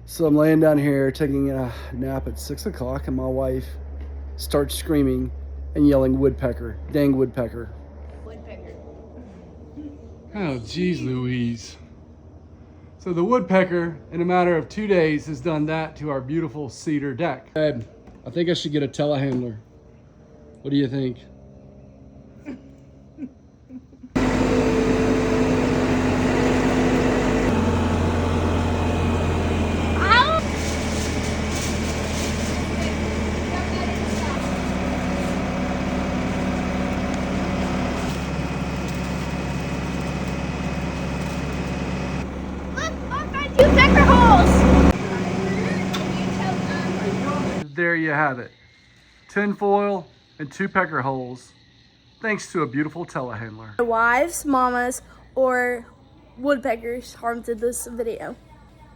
So I'm laying down here taking a nap at 6 o'clock, and my wife starts screaming and yelling, "Woodpecker, dang woodpecker." Woodpecker. Oh, geez Louise. So the woodpecker, in a matter of 2 days, has done that to our beautiful cedar deck. Ed, I think I should get a telehandler. What do you think? Woodpecker holes! There you have it. Tinfoil and 2 pecker holes, thanks to a beautiful telehandler. Wives, mamas, or woodpeckers harmed in this video.